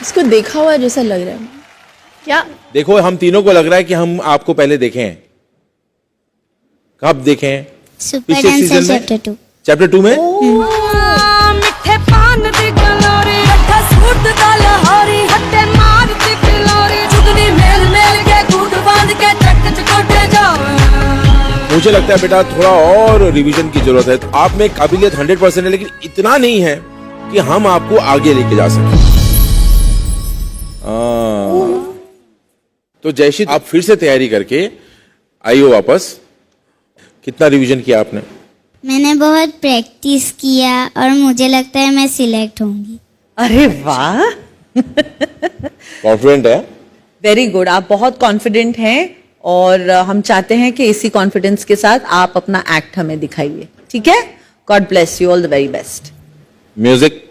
इसको देखा हुआ जैसा लग रहा है क्या? देखो हम तीनों को लग रहा है कि हम आपको पहले देखे हैं। कब देखे हैं? Super dancer chapter 2। चैप्टर 2 में? मिठे पान दी गलोरी रखा सूट दा लहरी हट्टे मार दी पिलोरी जुगनी मेल मेल के कूट बांध के ट्रक च कोटे जावे। मुझे लगता है बेटा थोड़ा और रिवीजन की जरूरत है। आप में काबिलियत 100% है, लेकिन इतना नहीं है कि हम आपको आगे लेके जा सकें। तो जयश्री आप फिर से तैयारी करके आइयो वापस। कितना रिवीजन किया आपने? मैंने बहुत प्रैक्टिस किया और मुझे लगता है मैं सिलेक्ट होंगी। अरे वाह, कॉन्फिडेंट है? Very good. आप बहुत कॉन्फिडेंट हैं और हम चाहते हैं कि इसी कॉन्फिडेंस के साथ आप अपना एक्ट हमें दिखाइए, ठीक है? God bless you, all the very best. Music.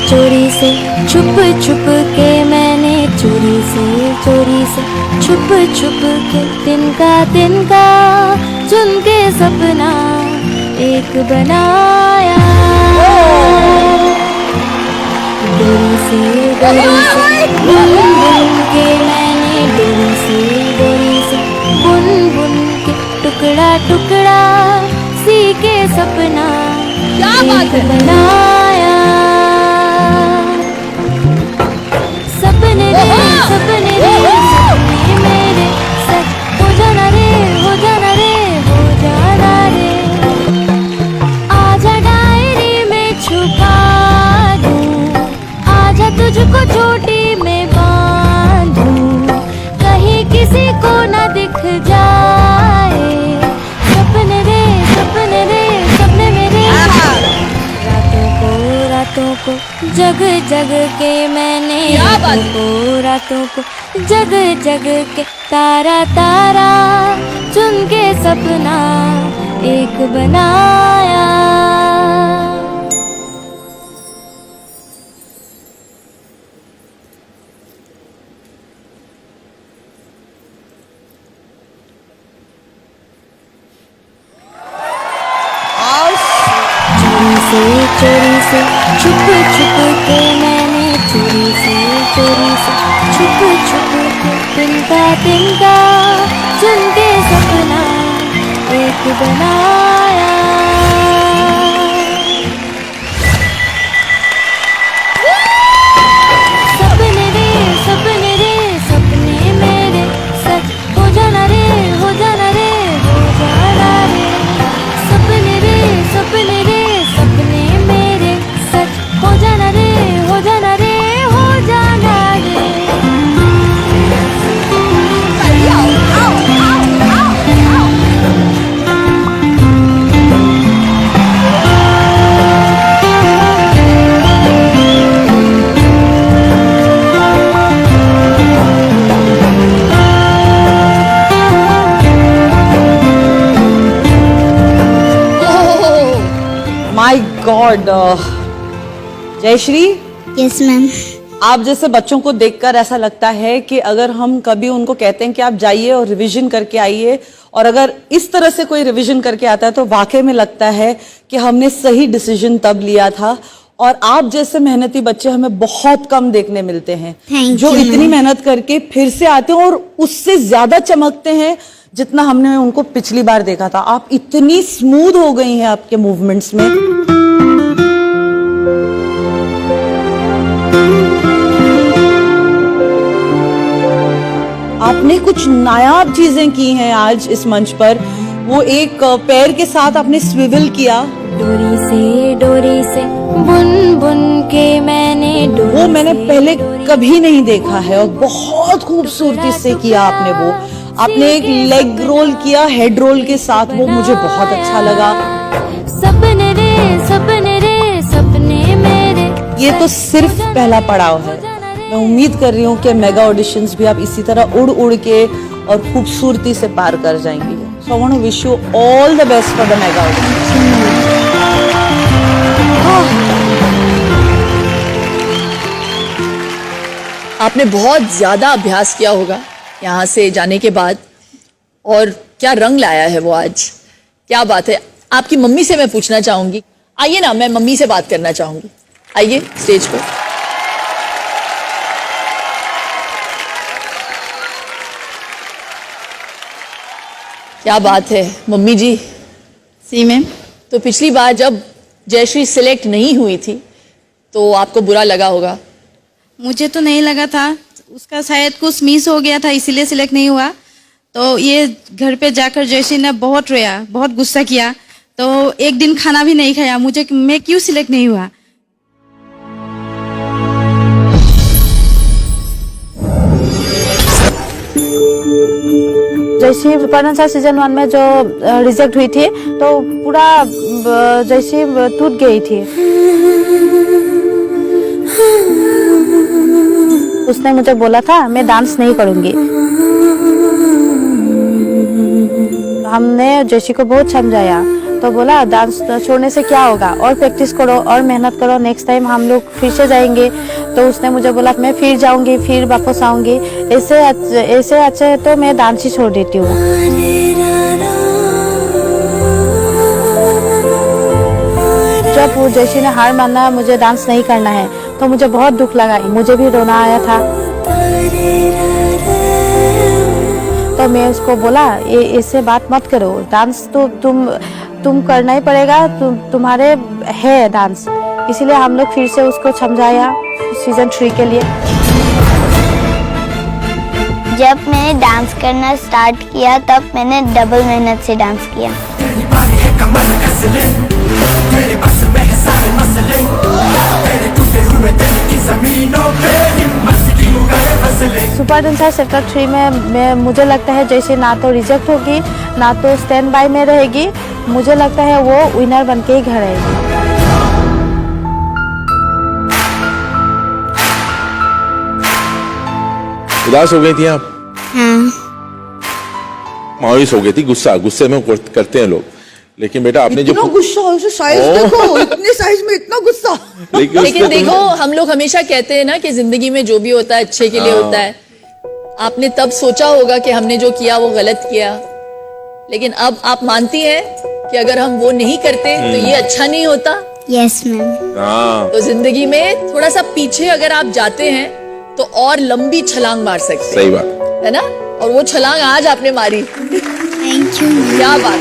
चोरी से छुप छुप के मैंने चोरी से छुप छुप के तिनका चुन के सपना एक बनाया। डोरी से बुन बुन के मैंने डोरी से बुन बुन के टुकड़ा टुकड़ा सी के सपना एक बनाया। सपने मेरे सच हो जाना रे हो जाना रे। आजा डायरी में छुपा दूं, आजा तुझको चोटी में बांधूं, कहीं किसी को ना दिख जाए। सपने मेरे रातों को जग जग के मैंने रातों को जग जग के तारा चुन के सपना एक बनाया। चोरी से छुप छुप के मैंने चोरी से छुप छुप के तिनका चुन के सपना एक बनाया। सपने मेरे सच हो जाना रे हो जाना रे। सपने मेरे सच हो जाना रे हो जाना रे। My God. Jayashree, yes ma'am. आप जैसे बच्चों को देखकर ऐसा लगता है कि अगर हम कभी उनको कहते हैं कि आप जाइए और रिवीजन करके आइए, और अगर इस तरह से कोई रिवीजन करके आता है तो वाकई में लगता है कि हमने सही डिसीजन तब लिया था। और आप जैसे मेहनती बच्चे हमें बहुत कम देखने मिलते हैं जो इतनी मेहनत करके फिर से आते हैं और उससे ज्यादा चमकते हैं जितना हमने उनको पिछली बार देखा था। आप इतनी स्मूथ हो गई हैं आपके मूवमेंट्स में। आपने कुछ नायाब चीजें की हैं आज इस मंच पर। वो एक पैर के साथ आपने स्विवल किया। डोरी से बुन बुन के मैंने वो मैंने पहले कभी नहीं देखा है और बहुत खूबसूरती से किया आपने वो। आपने एक लेग रोल किया हेड रोल के साथ, वो मुझे बहुत अच्छा लगा। सपने मेरे ये तो सिर्फ पहला पड़ाव है। मैं उम्मीद कर रही हूँ कि मेगा ऑडिशंस भी आप इसी तरह उड़ उड़ के और खूबसूरती से पार कर जाएंगी. So I want to wish you all the best for the mega auditions. आपने बहुत ज़्यादा अभ्यास किया होगा यहाँ से जाने के बाद, और क्या रंग लाया है वो आज, क्या बात है. आपकी मम्मी से मैं पूछना चाहूंगी. आइए ना, मैं मम्मी से बात करना चाहूंगी. आइए स्टेज पर. क्या बात है मम्मी जी. सी मैम. तो पिछली बार जब जयश्री सिलेक्ट नहीं हुई थी तो आपको बुरा लगा होगा. मुझे तो नहीं लगा था, उसका शायद कुछ मिस हो गया था इसीलिए सिलेक्ट नहीं हुआ. तो ये घर पे जाकर जयश्री ने बहुत रोया, बहुत गुस्सा किया, तो एक दिन खाना भी नहीं खाया. मैं क्यों सिलेक्ट नहीं हुआ. जैसी सुपरडांसर सीजन 1 में जो रिजेक्ट हुई थी तो पूरा जैसी टूट गई थी. उसने मुझे बोला था मैं डांस नहीं करूंगी. हमने जैसी को बहुत समझाया तो बोला डांस छोड़ने से क्या होगा, और प्रैक्टिस करो और मेहनत करो, नेक्स्ट टाइम हम लोग फिर से जाएंगे. तो उसने मुझे बोला मैं फिर जाऊंगी, फिर वापस आऊंगी. ऐसे अच्छे तो मैं डांस ही छोड़ देती हूँ. जब वो जैसी ने हार माना मुझे डांस नहीं करना है तो मुझे बहुत दुख लगा, मुझे भी रोना आया था. तो मैं उसको बोला ऐसे बात मत करो, डांस तो तुम करना ही पड़ेगा, तुम्हारे है डांस. इसीलिए हम लोग फिर से उसको समझाया सीजन 3 के लिए. जब मैंने डांस करना स्टार्ट किया तब मैंने डबल मेहनत से डांस किया. सुपर डांसर सेक्टर 3 में मुझे लगता है जैसे ना तो रिजेक्ट होगी ना तो स्टैंड बाय में रहेगी. मुझे लगता है वो विनर बन के ही घर आएगी. उदास हो गई थी आप? हाँ. मायूस हो गई थी. गुस्से में करते हैं लोग, लेकिन बेटा आपने जो गुस्सा, साइज देखो, इतने साइज में इतना गुस्सा. लेकिन देखो, हम लोग हमेशा कहते हैं ना कि जिंदगी में जो भी होता है अच्छे के लिए होता है. आपने तब सोचा होगा कि हमने जो किया वो गलत किया, लेकिन अब आप मानती हैं कि अगर हम वो नहीं करते तो ये अच्छा नहीं होता. Yes ma'am. हाँ, तो जिंदगी में थोड़ा सा पीछे अगर आप जाते हैं तो और लंबी छलांग मार सकते हैं. सही बात है ना. और वो छलांग आज आपने मारी. Thank you. क्या बात.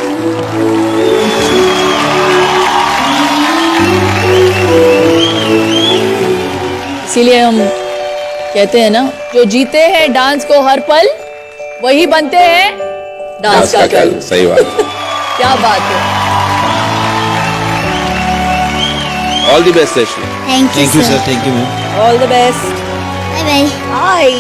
इसीलिए हम कहते हैं ना, जो जीते हैं डांस को हर पल वही बनते हैं डांस का कल. सही बात. क्या बात है. All the best. Thank you sir. All the best. Bye bye. Bye.